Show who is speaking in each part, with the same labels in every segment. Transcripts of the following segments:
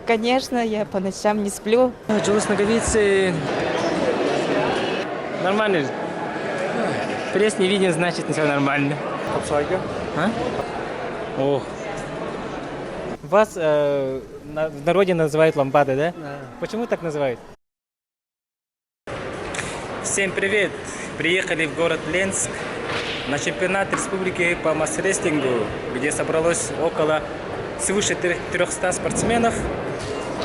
Speaker 1: Конечно, я по ночам не сплю.
Speaker 2: Джулус Ноговицы. Нормально же. Пресс не виден, значит все нормально. А? О. Вас в народе называют ламбада, да?
Speaker 3: Да.
Speaker 2: Почему так называют? Всем привет! Приехали в город Ленск на чемпионат республики по масс-рестлингу, где собралось около свыше 300 спортсменов.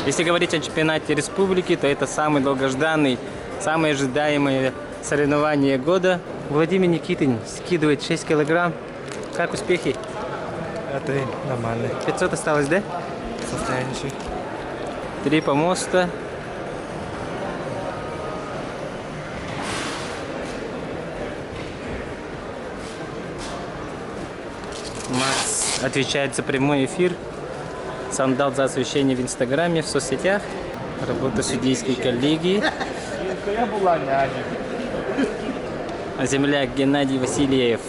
Speaker 2: Если говорить о чемпионате республики, то это самый долгожданный, самое ожидаемое соревнование года. Владимир Никитин скидывает 6 килограмм. Как успехи?
Speaker 3: Это нормально.
Speaker 2: 500 осталось, да?
Speaker 3: Состояние.
Speaker 2: 3 помоста. Макс отвечает за прямой эфир. Сам дал за освещение в Инстаграме, в соцсетях. Работа судейской коллегии. А земляк Геннадий Васильев.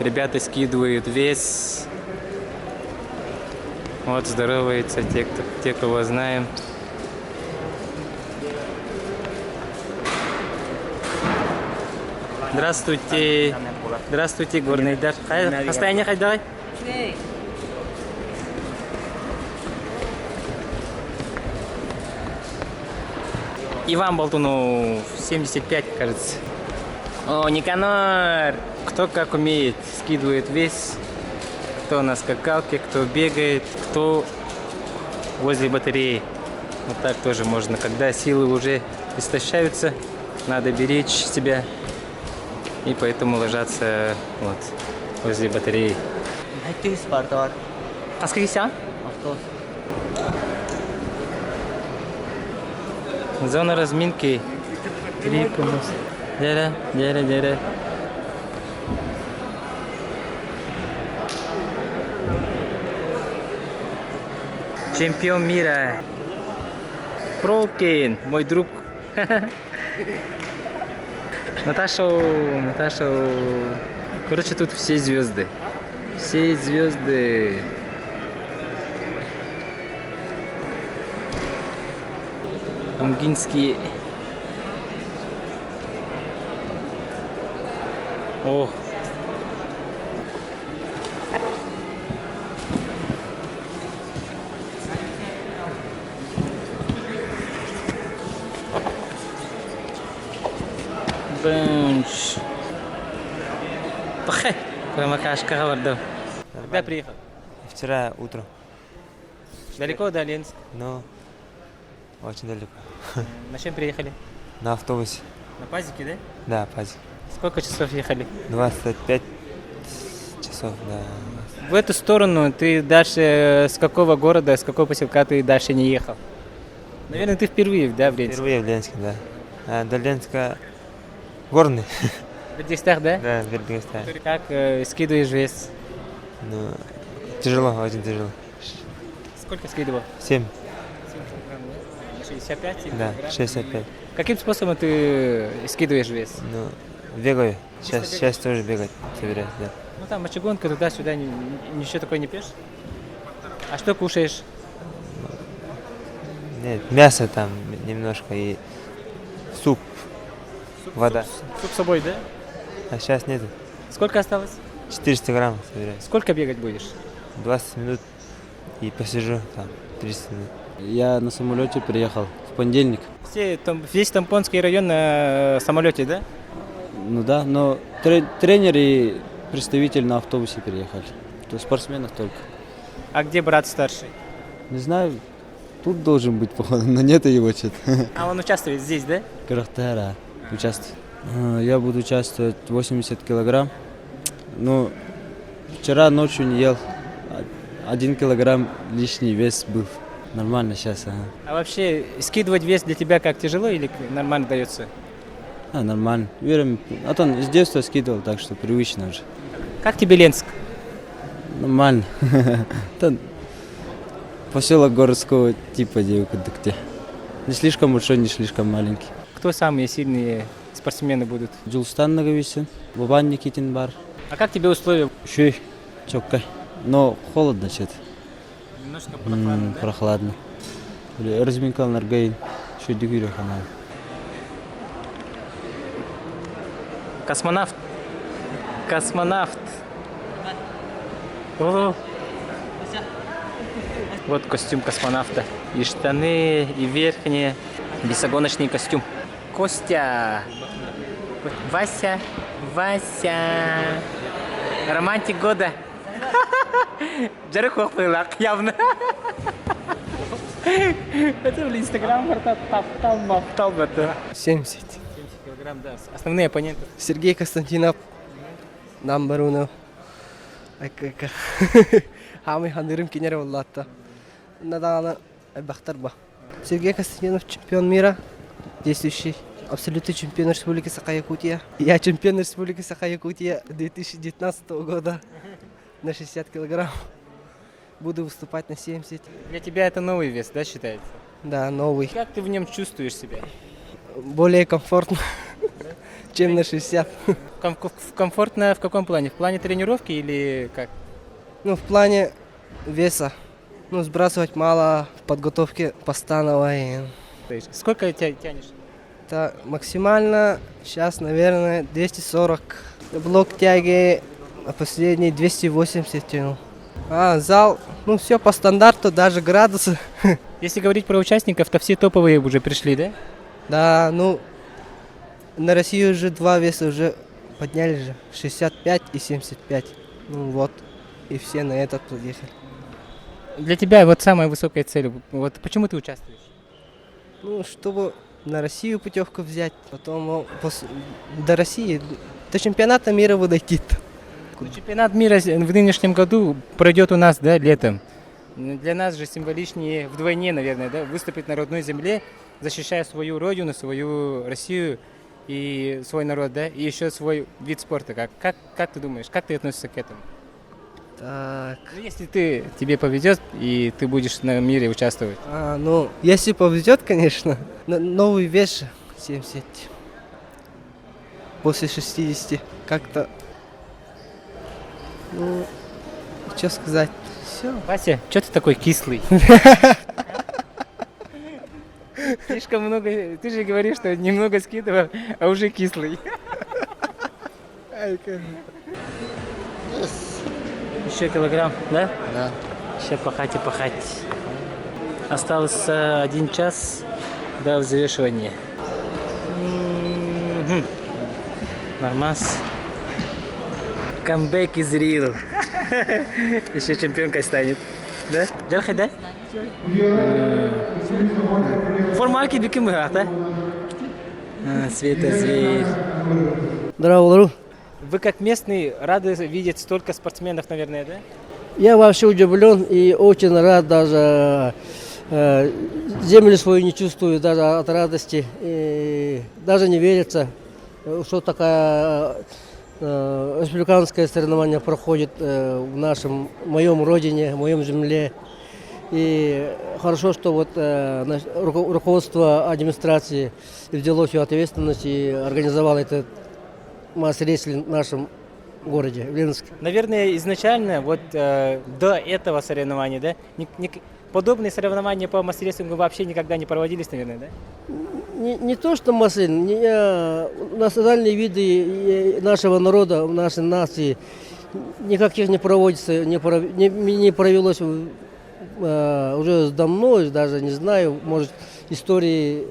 Speaker 2: Ребята скидывают вес. Вот здороваются те, кого знаем. Здравствуйте. Здравствуйте, горный дар. Состояние хоть давай. Иван Болтунов, 75, кажется. О, Никанор! Кто как умеет, скидывает вес. Кто на скакалке, кто бегает, кто возле батареи. Вот так тоже можно. Когда силы уже истощаются, надо беречь себя. И поэтому ложатся вот возле батареи. А скажите, зона разминки. 3 помоста. Дера. Чемпион мира. Пролкин, мой друг. Наташа. Короче, тут все звезды. Все звезды. Амгинские. О. Бенч. Пахай. Когда приехал?
Speaker 3: Вчера утром.
Speaker 2: Далеко до Ленска?
Speaker 3: Но очень далеко.
Speaker 2: На чем приехали?
Speaker 3: На автобусе.
Speaker 2: На пазике, да?
Speaker 3: Да, пазик.
Speaker 2: Сколько часов ехали?
Speaker 3: 25 часов, да.
Speaker 2: В эту сторону ты дальше с какого города, с какого поселка ты дальше не ехал? Наверное, ты впервые, да, в Ленске?
Speaker 3: Впервые в Ленске, да. А до Ленска горный.
Speaker 2: В Бердистах, да?
Speaker 3: Да, в Бердистах.
Speaker 2: Как скидываешь вес?
Speaker 3: Ну, тяжело, очень тяжело.
Speaker 2: Сколько скидывал?
Speaker 3: 7,
Speaker 2: 65?
Speaker 3: да, 65.
Speaker 2: Каким способом ты скидываешь вес?
Speaker 3: Ну, бегаю. Сейчас тоже бегать собираюсь, да.
Speaker 2: Ну там мочегонка туда-сюда, ничего такое не пьешь? А что кушаешь?
Speaker 3: Нет, мясо там немножко и суп, вода.
Speaker 2: Суп с собой, да?
Speaker 3: А сейчас нет.
Speaker 2: Сколько осталось?
Speaker 3: 400 грамм собираюсь.
Speaker 2: Сколько бегать будешь?
Speaker 3: 20 минут и посижу там 30 минут.
Speaker 4: Я на самолете приехал в понедельник.
Speaker 2: Весь Тампонский район на самолете, да?
Speaker 4: Ну да, но тренер и представитель на автобусе приехали. То спортсменов только.
Speaker 2: А где брат старший?
Speaker 4: Не знаю, тут должен быть, походу, но нет его что-то.
Speaker 2: А он участвует здесь, да?
Speaker 4: Карахтера участвует. Я буду участвовать 80 килограмм. Ну, вчера ночью не ел. 1 килограмм лишний вес был. Нормально сейчас, ага.
Speaker 2: А вообще скидывать вес для тебя как тяжело или нормально дается?
Speaker 4: Нормально. Верим. А то с детства скидывал, так что привычно уже.
Speaker 2: Как тебе Ленск?
Speaker 4: Нормально. Поселок городского типа где. Не слишком большой, не слишком маленький.
Speaker 2: Кто самые сильные спортсмены будут?
Speaker 4: Джулстан Ноговицы, Бабан Никитин бар.
Speaker 2: А как тебе условия?
Speaker 4: Еще чоккай. Но холодно что-то.
Speaker 2: Немножко
Speaker 4: Прохладно. разминкалар гайын шөйдігірі қанай.
Speaker 2: Космонавт. Космонавт. О. Вот костюм космонавта. И штаны, и верхние. Бесогоночный костюм. Костя. Вася. Вася. Романтик года. Жарых оқпайлақ, явно. Это в Инстаграм топтал бы.
Speaker 5: 70.
Speaker 2: 70 килограмм, да. Основные оппоненты.
Speaker 5: Сергей Константинов. Number uno. Хамы хандырым кенер боллатта. Надана Бахтарба. Сергей Константинов чемпион мира. Действующий. Абсолютный чемпион Республики Саха-Якутия. Я чемпион Республики Саха-Якутия 2019 года на 60 килограмм. Буду выступать на 70.
Speaker 2: Для тебя это новый вес, да, считается?
Speaker 5: Да, новый.
Speaker 2: Как ты в нем чувствуешь себя?
Speaker 5: Более комфортно, чем на 60.
Speaker 2: Комфортно в каком плане? В плане тренировки или как?
Speaker 5: Ну, в плане веса. Ну, сбрасывать мало, в подготовке постановой.
Speaker 2: То есть сколько тянешь?
Speaker 5: Это максимально сейчас, наверное, 240. Блок тяги последний 280 тянул. Зал, ну все по стандарту, даже градусы.
Speaker 2: Если говорить про участников, то все топовые уже пришли, да?
Speaker 5: Да, ну на Россию уже два веса уже подняли же, 65 и 75. Ну вот, и все на этот подъехали.
Speaker 2: Для тебя вот самая высокая цель, вот почему ты участвуешь?
Speaker 5: Ну, чтобы на Россию путевку взять, потом до России, до чемпионата мира дойти.
Speaker 2: Ну, чемпионат мира в нынешнем году пройдет у нас, да, летом. Для нас же символичнее вдвойне, наверное, да, выступить на родной земле, защищая свою родину, свою Россию и свой народ, да, и еще свой вид спорта. Как ты думаешь, как ты относишься к этому?
Speaker 5: Так.
Speaker 2: Ну, если тебе повезет и ты будешь на мире участвовать.
Speaker 5: Ну, если повезет, конечно, новый вес же 70. После 60 как-то, ну, что сказать, все.
Speaker 2: Вася, что ты такой кислый? Слишком много, ты же говоришь, что немного скидывал, а уже кислый. Еще килограмм, да?
Speaker 5: Да.
Speaker 2: Еще пахать и пахать. Осталось 1 час до взвешивания. Нормас. Камбэк из Рил. Еще чемпионкой станет. Да? Джархай, да? Формальки биким да? Света зверь.
Speaker 5: Здорово,
Speaker 2: Вы как местный рады видеть столько спортсменов, наверное, да?
Speaker 6: Я вообще удивлен и очень рад, даже землю свою не чувствую даже от радости. И даже не верится, что такая республиканское соревнование проходит в моем родине, в моем земле. И хорошо, что вот руководство администрации взяло всю ответственность и организовало этот масс-рестлинг в нашем городе, в Ленинске.
Speaker 2: Наверное, изначально, вот до этого соревнования, да, подобные соревнования по масс-рестлингу вообще никогда не проводились, наверное, да?
Speaker 6: Не то, что масс-рестлинг, национальные виды нашего народа, нашей нации никаких не проводится, не провелось уже давно, даже не знаю, может, истории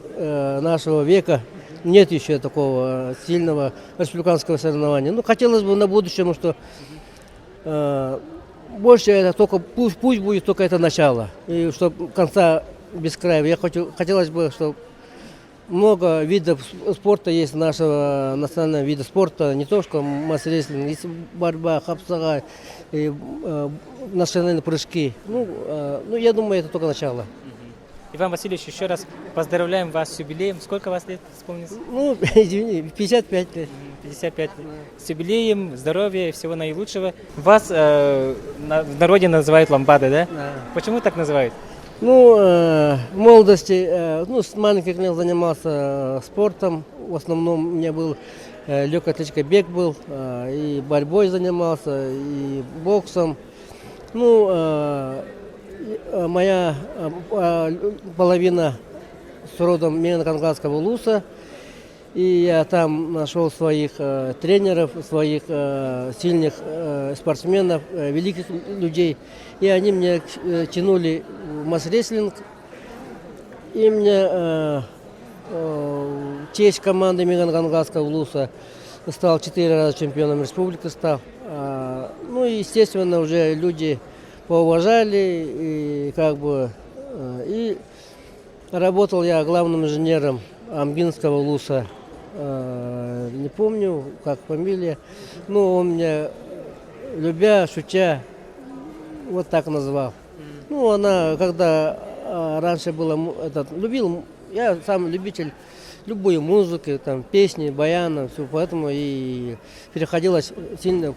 Speaker 6: нашего века. Нет еще такого сильного республиканского соревнования. Ну, хотелось бы на будущем, что больше это только, пусть будет только это начало. И чтобы конца без края. Хотелось бы, чтобы много видов спорта есть нашего национального вида спорта. Не то, что масс-рестлинг, есть борьба, хапсага, и национальные прыжки. Ну, я думаю, это только начало.
Speaker 2: Иван Васильевич, еще раз поздравляем вас с юбилеем. Сколько вас лет исполнится?
Speaker 6: Ну, извини, 55 лет.
Speaker 2: 55 лет. С юбилеем, здоровья, всего наилучшего. Вас в народе называют ламбада, да?
Speaker 6: Да.
Speaker 2: Почему так называют?
Speaker 6: Ну, в молодости, с маленьких лет занимался спортом. В основном у меня был легкая атлетика, бег был, и борьбой занимался, и боксом. Ну, моя половина с родом Мирно-Канкасского улуса. И я там нашел своих тренеров, своих сильных спортсменов, великих людей. И они меня тянули в масс-рестлинг. И мне честь команды Мирно-Канкасского улуса стал 4 раза чемпионом республики. Стал. Ну и, естественно, уже люди поуважали. И, и работал я главным инженером Амгинского улуса. Не помню, как фамилия. Ну, он меня, любя, шутя, вот так назвал. Ну, она, когда раньше было, любил, я сам любитель любой музыки, там, песни, баяна, все, поэтому и переходилось сильно,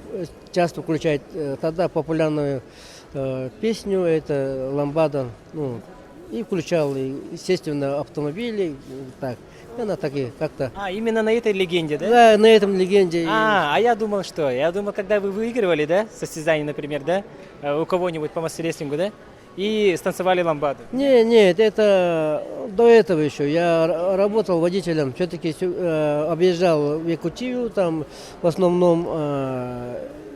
Speaker 6: часто включать тогда популярную песню, это «Ламбада», ну, и включал, естественно, автомобили, так. Она так и как-то...
Speaker 2: Именно на этой легенде, да?
Speaker 6: Да, на этом легенде.
Speaker 2: А я думал, что? Я думал, когда вы выигрывали, да, состязание, например, да, у кого-нибудь по масс-рестлингу, да, и станцевали ламбаду.
Speaker 6: Нет, это до этого еще. Я работал водителем, все-таки объезжал в Якутию, там в основном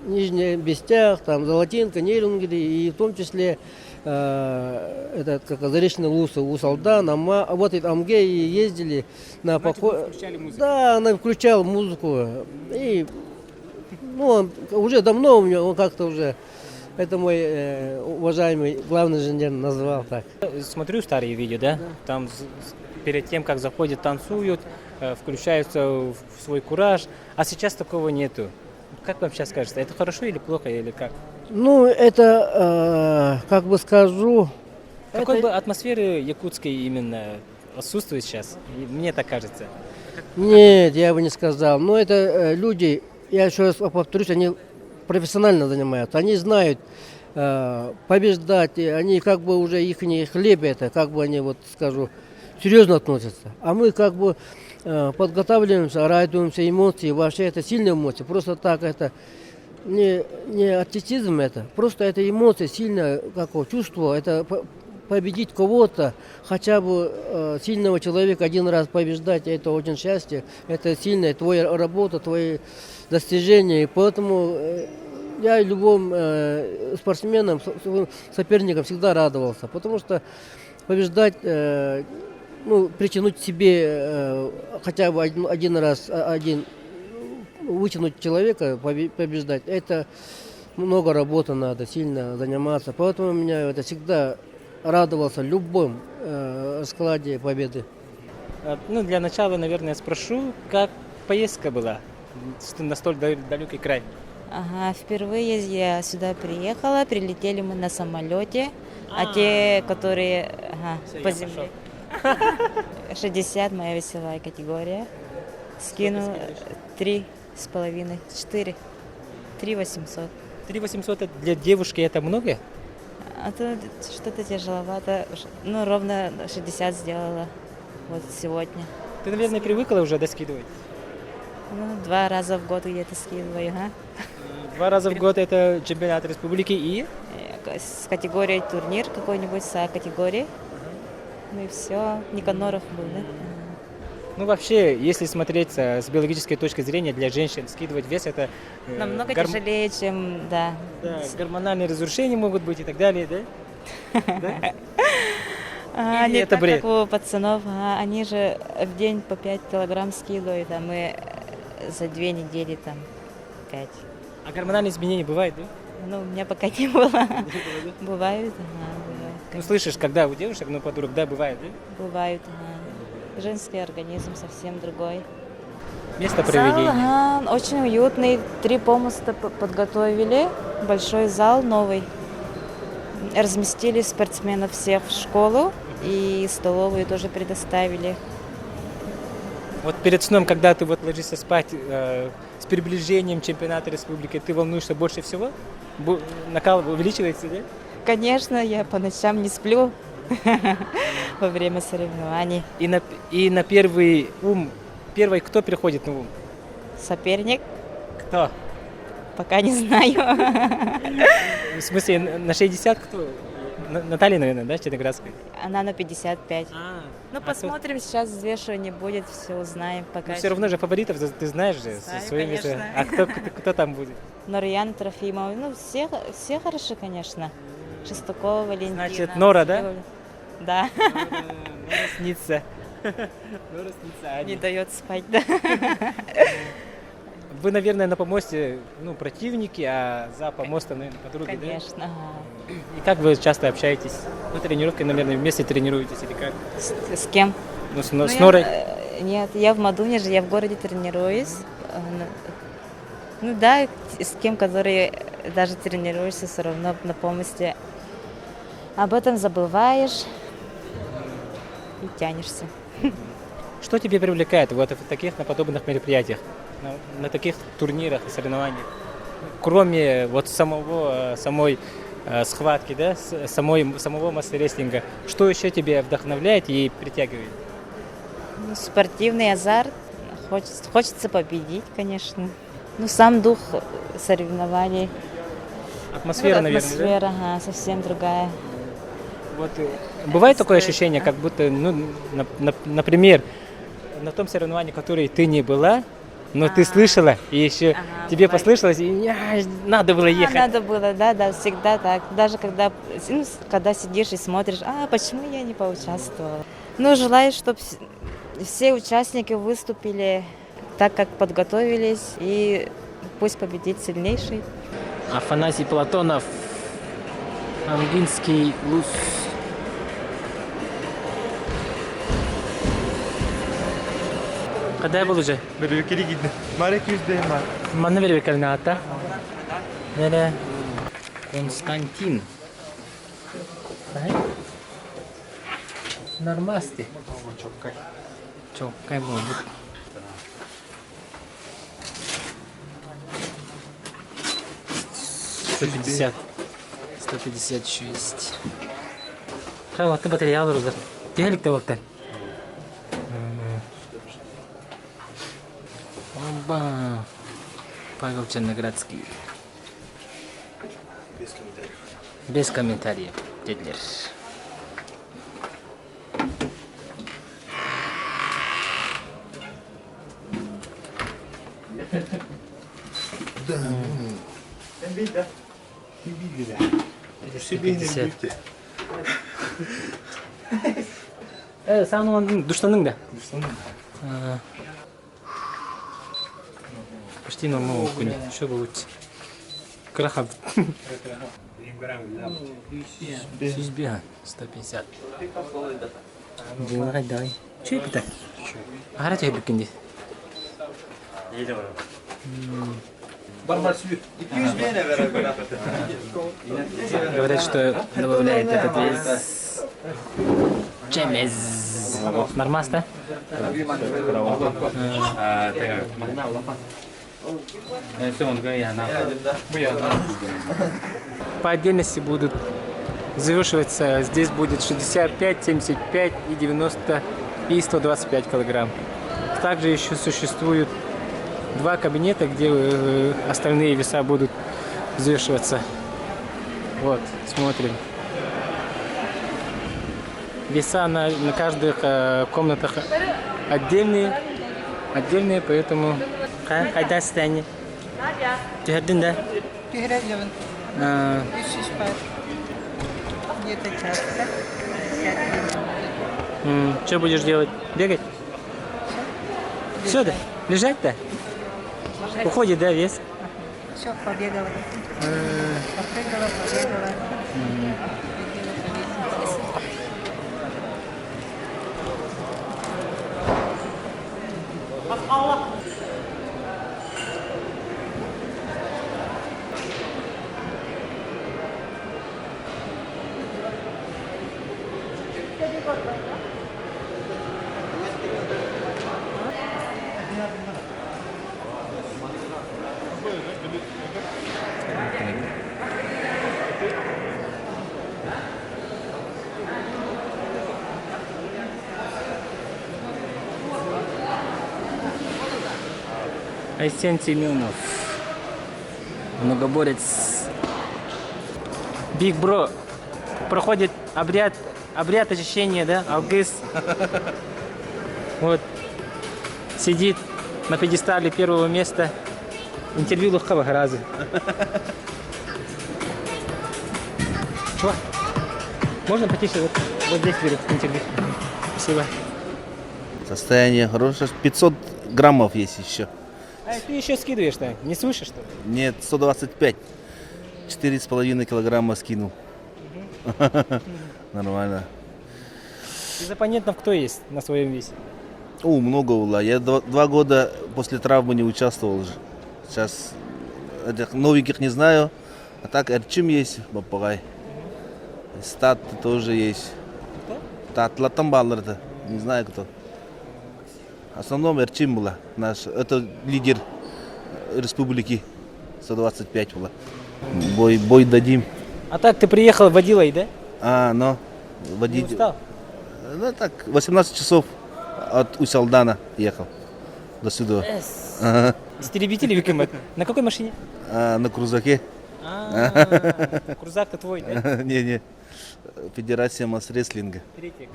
Speaker 6: Нижний Бестях, там Золотинка, Нерюнгри, и в том числе этот, как Заречный Луса, Усалдан, вот и Амге и ездили на покой. Да, она включала музыку. И ну, уже давно у меня, он как-то уже, это мой уважаемый главный инженер назвал так.
Speaker 2: Смотрю старые видео, да? Там перед тем, как заходят, танцуют, включаются в свой кураж, а сейчас такого нету. Как вам сейчас кажется, это хорошо или плохо, или как?
Speaker 6: Ну, это, как бы скажу...
Speaker 2: Какой бы атмосферы якутской именно отсутствует сейчас? Мне так кажется.
Speaker 6: Нет, я бы не сказал. Но это люди, я еще раз повторюсь, они профессионально занимаются. Они знают побеждать, они как бы уже их хлеб это, как бы они, вот скажу, серьезно относятся. А мы как бы подготавливаемся, радуемся, эмоции, вообще это сильные эмоции. Просто так это... Не артистизм это, просто это эмоция, сильное чувство, это победить кого-то, хотя бы сильного человека один раз побеждать, это очень счастье, это сильная твоя работа, твои достижения, и поэтому я любым спортсменам, соперникам всегда радовался, потому что побеждать, ну, притянуть себе хотя бы один раз, вытянуть человека, побеждать, это много работы надо, сильно заниматься. Поэтому меня это всегда радовался любым складе победы.
Speaker 2: Ну, для начала, наверное, спрошу, как поездка была на столь далекий край?
Speaker 1: Ага, впервые я сюда приехала, прилетели мы на самолете, а те, которые по земле, 60 моя весовая категория, скинул 3,5, 4, 3 800.
Speaker 2: 3 800 для девушки это много?
Speaker 1: А то что-то тяжеловато, ну ровно 60 сделала вот сегодня.
Speaker 2: Ты, наверное, привыкла уже доскидывать?
Speaker 1: Ну, 2 раза в год где-то скидываю,
Speaker 2: 2 раза в год это чемпионат республики и?
Speaker 1: С категорией турнир какой-нибудь, с категорией. Ну и все, Никаноров был, да?
Speaker 2: Ну, вообще, если смотреть с биологической точки зрения, для женщин скидывать вес это...
Speaker 1: Намного тяжелее, чем, да.
Speaker 2: Да, гормональные разрушения могут быть и так далее, да?
Speaker 1: Не
Speaker 2: это
Speaker 1: так,
Speaker 2: бред?
Speaker 1: как у пацанов, они же в день по 5 килограмм скидывают, а мы за 2 недели там 5.
Speaker 2: А гормональные изменения бывают, да?
Speaker 1: Ну, у меня пока не было. Бывают, бывают.
Speaker 2: Ну, слышишь, когда у девушек, ну, подруг, да, бывает, да?
Speaker 1: Бывают, Женский организм совсем другой.
Speaker 2: Место проведения.
Speaker 1: Зал, очень уютный. 3 помоста подготовили. Большой зал новый. Разместили спортсменов всех в школу. И столовую тоже предоставили.
Speaker 2: Вот перед сном, когда ты вот ложишься спать с приближением чемпионата республики, ты волнуешься больше всего? Накал увеличивается, да?
Speaker 1: Конечно, я по ночам не сплю во время соревнований.
Speaker 2: И на первый ум, кто приходит на ум?
Speaker 1: Соперник?
Speaker 2: Кто?
Speaker 1: Пока не знаю.
Speaker 2: В смысле, на 60 кто? Наталья, наверное, да, Черноградская?
Speaker 1: Она на 55. Ну,
Speaker 2: а
Speaker 1: посмотрим, сейчас взвешивание будет, все узнаем. Пока
Speaker 2: Все равно же фаворитов ты знаешь же.
Speaker 1: Знаю,
Speaker 2: своими
Speaker 1: конечно.
Speaker 2: А кто там будет?
Speaker 1: Нурьян Трофимов. Ну, все хороши, конечно. Шестакова, Валентина.
Speaker 2: Значит, Нора, да?
Speaker 1: Сеул. Да,
Speaker 2: Нора снится. Нора снится,
Speaker 1: не
Speaker 2: Аня.
Speaker 1: дает спать, да.
Speaker 2: Вы, наверное, на помосте, ну, противники, а за помостом, наверное, подруги, да?
Speaker 1: Конечно. Ага.
Speaker 2: И как вы часто общаетесь? Ну, тренировки, наверное, вместе тренируетесь или как?
Speaker 1: С кем?
Speaker 2: Ну, с
Speaker 1: Ну,
Speaker 2: Норой?
Speaker 1: Нет, я в Мадуне же, я в городе тренируюсь. Ну да, с кем, который даже тренируешься, все равно на помосте. Об этом забываешь и тянешься.
Speaker 2: Что тебе привлекает вот в таких, на подобных мероприятиях, на таких турнирах и соревнованиях? Кроме вот самой схватки, да, самого мастер-рестлинга, что еще тебя вдохновляет и притягивает?
Speaker 1: Ну, спортивный азарт. Хочется победить, конечно. Ну, сам дух соревнований.
Speaker 2: Атмосфера,
Speaker 1: Ну,
Speaker 2: наверное,
Speaker 1: атмосфера, ага, совсем другая.
Speaker 2: да? Вот, бывает такое ощущение, как будто, ну, например, на том соревновании, которое ты не была, но ты слышала, и еще
Speaker 1: Ага,
Speaker 2: тебе
Speaker 1: бывает.
Speaker 2: послышалось, и надо было ехать.
Speaker 1: Надо было, да, всегда так. Даже когда сидишь и смотришь, почему я не поучаствовала? Ну, желаю, чтобы все участники выступили так, как подготовились, и пусть победит сильнейший.
Speaker 2: Афанасий Платонов, Амгинский Лус. Кадай был уже?
Speaker 3: Бербекери гидdi. Марек yüzdeyim ben.
Speaker 2: Манна вербекалина ата? Нере. Константин. Нормасти. Чоккай будет. $150. 150 еще есть. Хай вакыт батарея алырыздар. Техликте вактан. Оба. Павел Черноградский. Без комментариев. Дедлер. Sen onun duşlandın da. Почти нормально окуни. Что получится? Крахаб. Сизбиан. 150. Давай, давай. Че это? Ара тебе бикинди. Говорят, что добавляет этот вес. Чемез. Нормас, да? По отдельности будут завершиваться. Здесь будет 65, 75 и 90 и 125 килограмм. Также еще существуют два кабинета, где остальные веса будут взвешиваться. Вот, смотрим. Веса на каждых комнатах отдельные, поэтому... Кайда состояние? Тюрдин, да?
Speaker 7: Тюрдин. Где-то час, да?
Speaker 2: Что будешь делать? Бегать? Все, да? Лежать-то? Уходит, да, вес?
Speaker 7: Все, побегала. Попрыгала, побегала.
Speaker 2: Айсен Семенов. Многоборец. Биг Бро. проходит обряд очищения, да, алгыс. Вот. Сидит на пьедестале первого места. Интервью легкого раза. Чувак, можно потише? Вот здесь беру интервью. Спасибо.
Speaker 8: Состояние хорошее. 500 граммов есть еще.
Speaker 2: А ты еще скидываешь-то? Не слышишь, что ли?
Speaker 8: Нет, 125. 4,5 килограмма скинул. Нормально.
Speaker 2: Из оппонентов кто есть на своем весе?
Speaker 8: Много было. Я 2 года после травмы не участвовал уже. Сейчас этих новеньких не знаю. А так Эрчим есть, Бапагай. Стат тоже есть. Стат Латамбаллар-то. Не знаю кто. В основном Эрчим была. Это лидер республики. 125 была. Бой дадим.
Speaker 2: А так ты приехал водилой, да?
Speaker 8: Но
Speaker 2: Не
Speaker 8: водитель.
Speaker 2: устал?
Speaker 8: Ну так, 18 часов от Усалдана ехал до сюда. Ага.
Speaker 2: Истребители ВКМ. На какой машине?
Speaker 8: На крузаке.
Speaker 2: Крузак-то твой, да?
Speaker 8: Не. Федерация масс-рестлинга.
Speaker 2: Смотрите,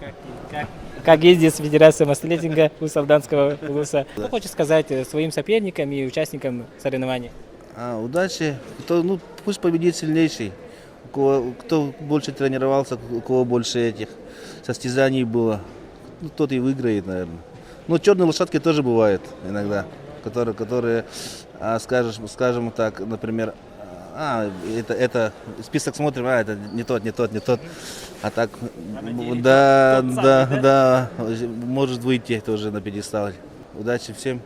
Speaker 2: как ездит Федерация масс-рестлинга у Салданского улуса. Что хочешь сказать своим соперникам и участникам соревнований?
Speaker 8: Удачи. Пусть победит сильнейший. Кто больше тренировался, у кого больше этих состязаний было, тот и выиграет, наверное. Черные лошадки тоже бывают иногда, которые скажем так, например, это список смотрим, это не тот. А так, да, может выйти тоже на пьедестал. Удачи всем.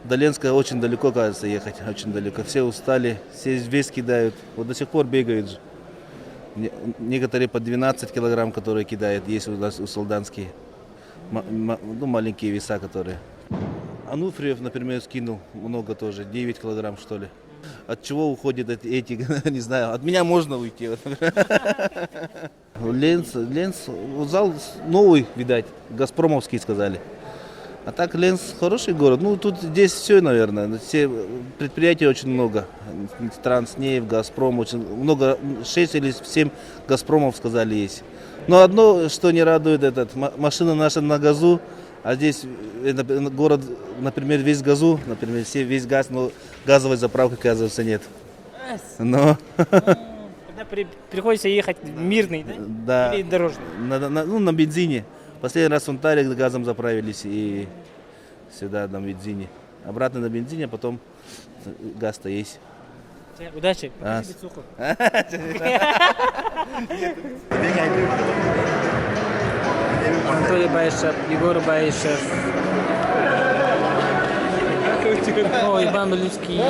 Speaker 8: До Ленска очень далеко, кажется, ехать, очень далеко. Все устали, все вес кидают, вот до сих пор бегают же. Некоторые по 12 килограмм, которые кидают, есть у нас у солданские, маленькие веса, которые. Ануфриев, например, скинул много тоже, 9 килограмм, что ли. От чего уходят эти, не знаю, от меня можно уйти. Ленс, зал новый, видать, газпромовский сказали. А так Ленс хороший город. Тут здесь все, наверное. Все предприятий очень много. Транснефть, Газпром, очень много. 6 или 7 Газпромов, сказали, есть. Но одно, что не радует, машина наша на газу, а здесь город, например, весь газу, например, весь газ, но газовой заправки, оказывается, нет. Но...
Speaker 2: Тогда приходится ехать мирный, да?
Speaker 8: Да.
Speaker 2: Или дорожный?
Speaker 8: На бензине. Последний раз в Онтаре газом заправились и сюда на бензине. Обратно на бензине, а потом газ-то есть.
Speaker 2: Удачи. Бицуху. Анатолий Байшев, Егор Байшев. Иван Малюцкий.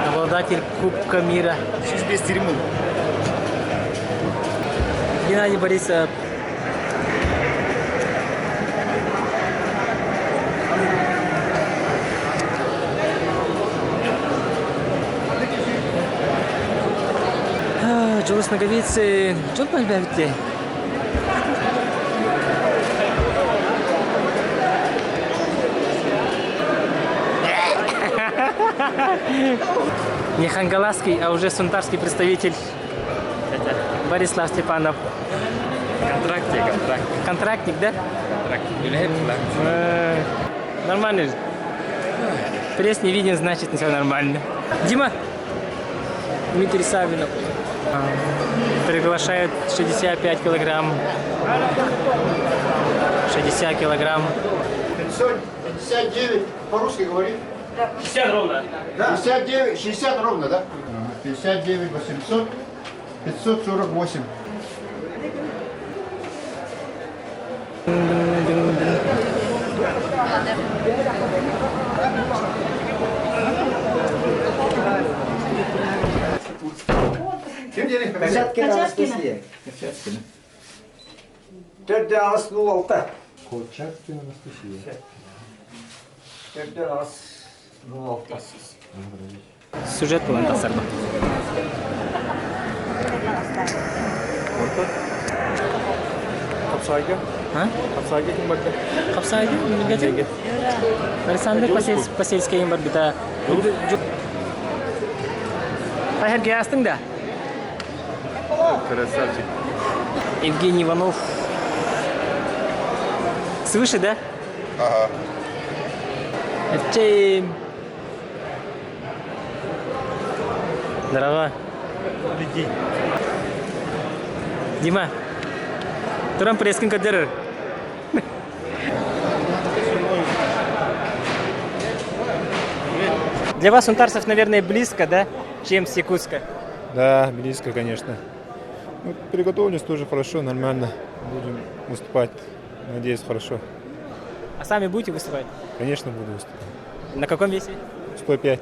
Speaker 2: Обладатель Кубка мира. Геннадий Борисов. Джулс Наговицы. Джон Пальберти. Не хангаласский, а уже сунтарский представитель Борислав Степанов. Контрактник, да? Нормально же. Пресс не виден, значит все нормально. Дима. Дмитрий Савинов. Приглашают 65 килограмм. 60 килограмм.
Speaker 9: 59, по-русски говорит?
Speaker 2: 50 ровно.
Speaker 9: Да. 59, 60 ровно, да? 59 800, 548.
Speaker 10: Kim dedi? Kaçatkina Anastasия. Kaçatkina. 4-06.
Speaker 9: Колчаткина Анастасия.
Speaker 10: 4-06.
Speaker 2: Сюжет Паланта Сарба.
Speaker 10: Kapsayga.
Speaker 2: А? Қапсайды? Мегатек? Барсанды поселская им бар бита. Қайырге астың да?
Speaker 9: Красавчик.
Speaker 2: Евгений Иванов. Свыше, да?
Speaker 9: Ага.
Speaker 2: Эвчейм. Здорово. Дима. Турам прескин кадер. Для вас Унтарцев, наверное, близко, да, чем с Якутска?
Speaker 3: Да, близко, конечно. Ну, приготовленность тоже хорошо, нормально. Будем выступать. Надеюсь, хорошо.
Speaker 2: А сами будете выступать?
Speaker 3: Конечно, буду выступать.
Speaker 2: На каком весе?
Speaker 3: 105.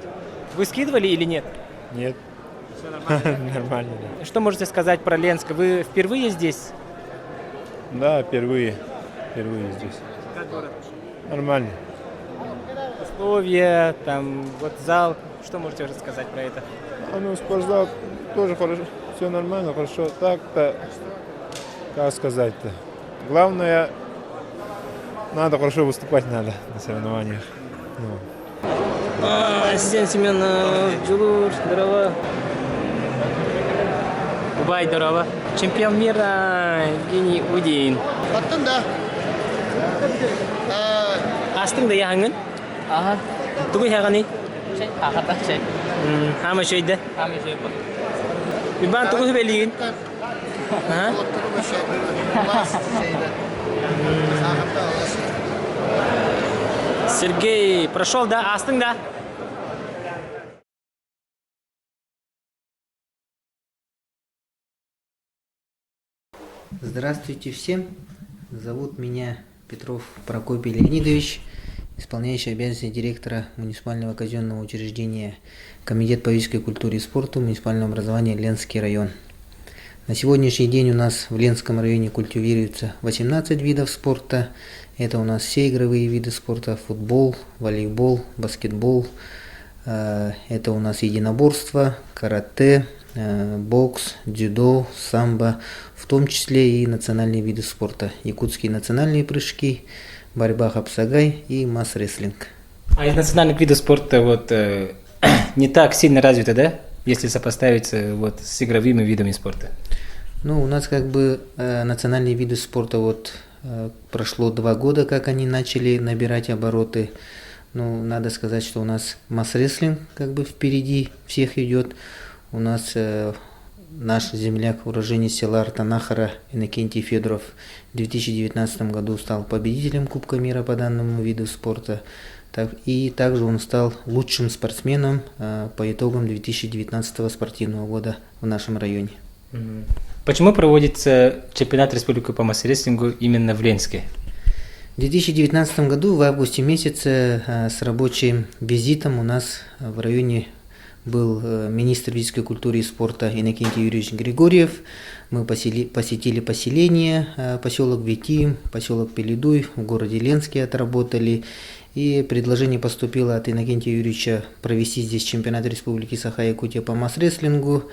Speaker 2: Вы скидывали или нет?
Speaker 3: Нет.
Speaker 2: Все нормально.
Speaker 3: Нормально, да.
Speaker 2: Что можете сказать про Ленск? Вы впервые здесь?
Speaker 3: Да, впервые. Впервые здесь.
Speaker 2: Как город?
Speaker 3: Нормально.
Speaker 2: Условия, там, вот зал. Что можете рассказать про это?
Speaker 3: Ну, спортзал тоже хорошо. Все нормально, хорошо. Так-то, как сказать-то. Главное, надо хорошо выступать надо на соревнованиях. Ну.
Speaker 2: Ассистент Семенов, Джулур, здорово. Убай, здорово. Чемпион мира Евгений Удин.
Speaker 9: Аттың да.
Speaker 2: Астың да яғыңын?
Speaker 11: Ага.
Speaker 2: Тугы яғаны?
Speaker 11: Şey, hakikaten şey.
Speaker 2: Хама шөйді?
Speaker 11: Kami şey bu.
Speaker 2: Бибан тугы сөбелігін? Сергей прошел, да? Астың да?
Speaker 12: Здравствуйте всем. Зовут меня Петров Прокопий Леонидович, исполняющий обязанности директора муниципального казенного учреждения Комитет по физической культуре и спорту муниципального образования Ленский район. На сегодняшний день у нас в Ленском районе культивируется 18 видов спорта. Это у нас все игровые виды спорта: футбол, волейбол, баскетбол. Это у нас единоборство, карате, бокс, дзюдо, самбо, в том числе и национальные виды спорта: якутские национальные прыжки, борьба хапсагай и масс-рестлинг.
Speaker 2: А из национальных видов спорта вот не так сильно развито, да? Если сопоставить вот с игровыми видами спорта.
Speaker 12: Ну, у нас как бы национальные виды спорта вот прошло 2 года, как они начали набирать обороты. Ну, надо сказать, что у нас масс-рестлинг как бы впереди всех идет. У нас наш земляк, уроженец села Артанахара Иннокентий Федоров в 2019 году стал победителем Кубка мира по данному виду спорта. И также он стал лучшим спортсменом по итогам 2019 спортивного года в нашем районе.
Speaker 2: Почему проводится чемпионат республики по масс-рестлингу именно в Ленске?
Speaker 12: В 2019 году в августе месяце с рабочим визитом у нас в районе был министр физической культуры и спорта Иннокентий Юрьевич Григорьев. Мы посетили поселение, поселок Витим, поселок Пеледуй, в городе Ленске отработали. И предложение поступило от Иннокентия Юрьевича провести здесь чемпионат республики Саха-Якутия по масс-рестлингу.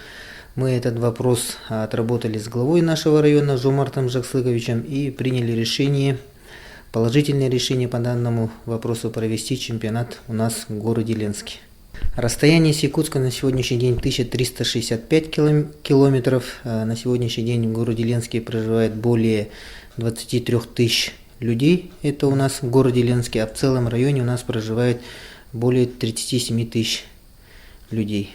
Speaker 12: Мы этот вопрос отработали с главой нашего района Жомартом Жакслыковичем и приняли решение, положительное решение по данному вопросу провести чемпионат у нас в городе Ленске. Расстояние с Якутска на сегодняшний день 1365 километров. На сегодняшний день в городе Ленске проживает более 23 тысяч людей. Это у нас в городе Ленске, а в целом районе у нас проживает более 37 тысяч людей.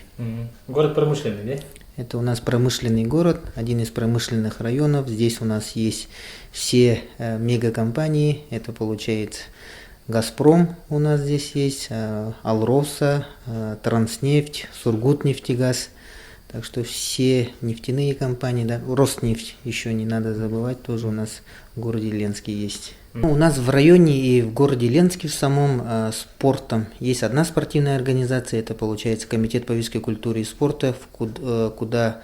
Speaker 2: Город промышленный, да?
Speaker 12: Это у нас промышленный город, один из промышленных районов. Здесь у нас есть все мегакомпании. Это получается Газпром у нас здесь есть, Алроса, Транснефть, Сургутнефтегаз. Так что все нефтяные компании, да, Роснефть еще не надо забывать, тоже у нас в городе Ленске есть. У нас в районе и в городе Ленске в самом спортом есть одна спортивная организация, это получается Комитет по физической культуре и спорту, куда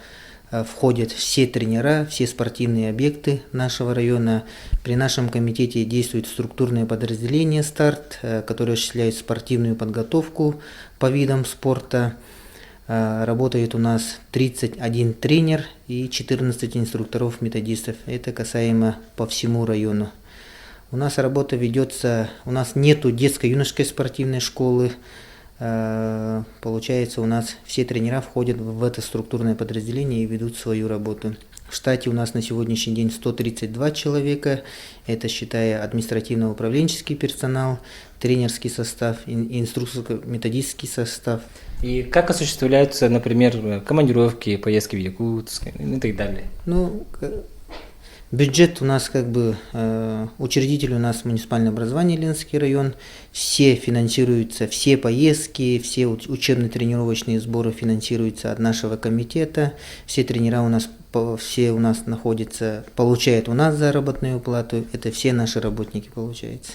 Speaker 12: входят все тренера, все спортивные объекты нашего района. При нашем комитете действует структурное подразделение «Старт», которое осуществляет спортивную подготовку по видам спорта. Работает у нас 31 тренер и 14 инструкторов-методистов. Это касаемо по всему району. У нас работа ведется, у нас нету детско-юношеской спортивной школы. Получается, у нас все тренера входят в это структурное подразделение и ведут свою работу. В штате у нас на сегодняшний день 132 человека, это считая административно-управленческий персонал, тренерский состав, инструкторско-методический состав.
Speaker 2: И как осуществляются, например, командировки, поездки в Якутск и так далее?
Speaker 12: Ну, бюджет у нас учредитель у нас муниципальное образование Ленинский район, все финансируются, все поездки, все учебно-тренировочные сборы финансируются от нашего комитета, все тренера у нас находятся, получают у нас заработную плату, это все наши работники получается.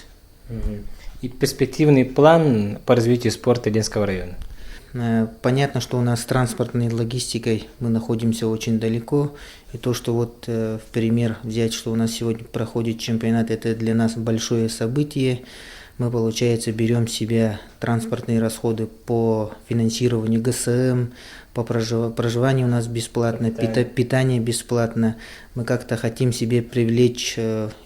Speaker 2: И перспективный план по развитию спорта Ленинского района?
Speaker 12: Понятно, что у нас с транспортной логистикой мы находимся очень далеко. И то, что в пример взять, что у нас сегодня проходит чемпионат, это для нас большое событие. Мы, получается, берем себе транспортные расходы по финансированию ГСМ, по проживанию у нас бесплатно, питание бесплатно. Мы как-то хотим себе привлечь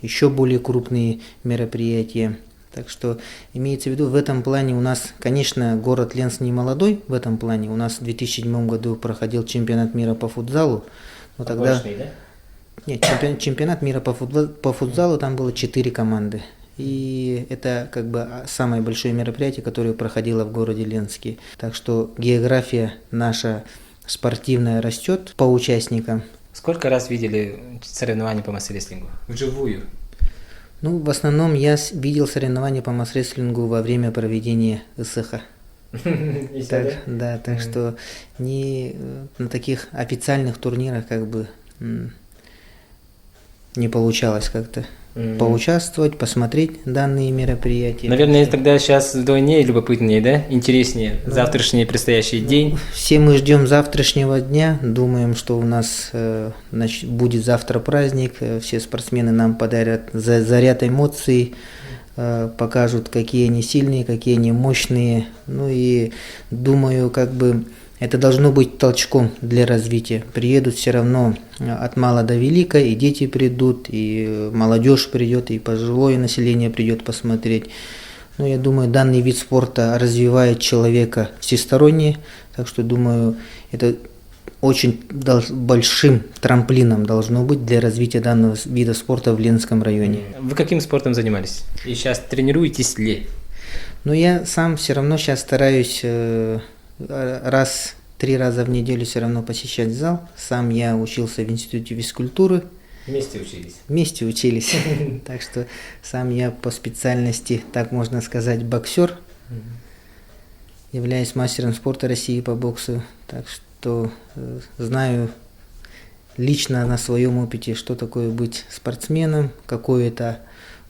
Speaker 12: еще более крупные мероприятия. Так что имеется в виду, в этом плане у нас, конечно, город Ленск не молодой в этом плане. У нас в 2007 году проходил чемпионат мира по футзалу. Но тогда...
Speaker 2: да?
Speaker 12: Нет, чемпионат мира по футзалу, там было 4 команды. И это самое большое мероприятие, которое проходило в городе Ленске. Так что география наша спортивная растет по участникам.
Speaker 2: Сколько раз видели соревнования по масс-рестлингу? Вживую?
Speaker 12: Ну, в основном я видел соревнования по масс-рестлингу во время проведения СХ. Так что не на таких официальных турнирах не получалось как-то поучаствовать, посмотреть данные мероприятия.
Speaker 2: Наверное, тогда сейчас вдвойне любопытнее, да? Интереснее завтрашний предстоящий день.
Speaker 12: Все мы ждем завтрашнего дня, думаем, что у нас будет завтра праздник, все спортсмены нам подарят заряд эмоций, покажут, какие они сильные, какие они мощные. Ну и думаю, это должно быть толчком для развития. Приедут все равно от мала до велика, и дети придут, и молодежь придет, и пожилое население придет посмотреть. Ну, я думаю, данный вид спорта развивает человека всесторонне, так что, думаю, это очень большим трамплином должно быть для развития данного вида спорта в Ленинском районе.
Speaker 2: Вы каким спортом занимались? И сейчас тренируетесь ли?
Speaker 12: Ну, я сам все равно сейчас стараюсь 3 раза в неделю все равно посещать зал. Сам я учился в институте физкультуры.
Speaker 2: Вместе учились?
Speaker 12: Вместе учились. Так что сам я по специальности, так можно сказать, боксер. Являюсь мастером спорта России по боксу. Так что знаю лично на своем опыте, что такое быть спортсменом, какой это,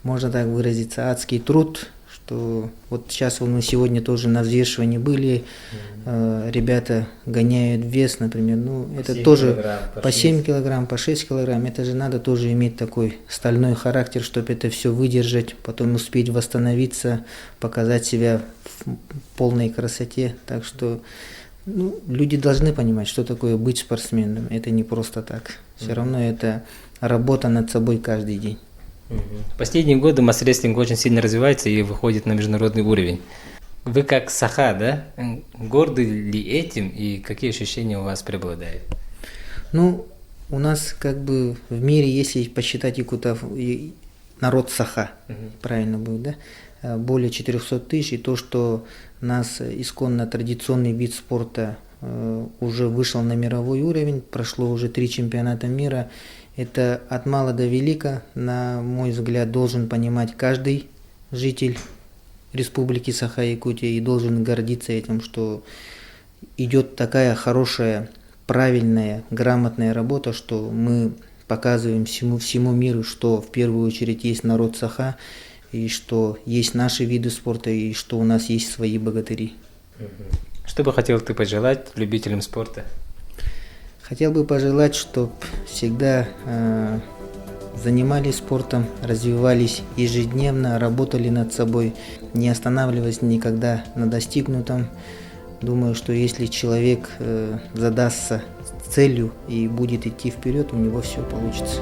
Speaker 12: можно так выразиться, адский труд. Что вот сейчас мы сегодня тоже на взвешивании были, ребята гоняют вес, например, это тоже по 7 килограмм, по 6 килограмм, это же надо тоже иметь такой стальной характер, чтобы это все выдержать, потом успеть восстановиться, показать себя в полной красоте, так что люди должны понимать, что такое быть спортсменом, это не просто так, все равно это работа над собой каждый день.
Speaker 2: В последние годы масс-рестлинг очень сильно развивается и выходит на международный уровень. Вы как Саха, да? Горды ли этим и какие ощущения у вас преобладают?
Speaker 12: Ну, у нас в мире, если посчитать якутов, народ Саха, правильно будет, да? Более 400 тысяч, и то, что у нас исконно традиционный вид спорта уже вышел на мировой уровень, прошло уже 3 чемпионата мира. Это от мала до велика, на мой взгляд, должен понимать каждый житель Республики Саха-Якутия и должен гордиться этим, что идет такая хорошая, правильная, грамотная работа, что мы показываем всему миру, что в первую очередь есть народ Саха, и что есть наши виды спорта, и что у нас есть свои богатыри.
Speaker 2: Что бы хотел ты пожелать любителям спорта?
Speaker 12: Хотел бы пожелать, чтобы всегда занимались спортом, развивались ежедневно, работали над собой, не останавливаясь никогда на достигнутом. Думаю, что если человек задастся целью и будет идти вперед, у него все получится.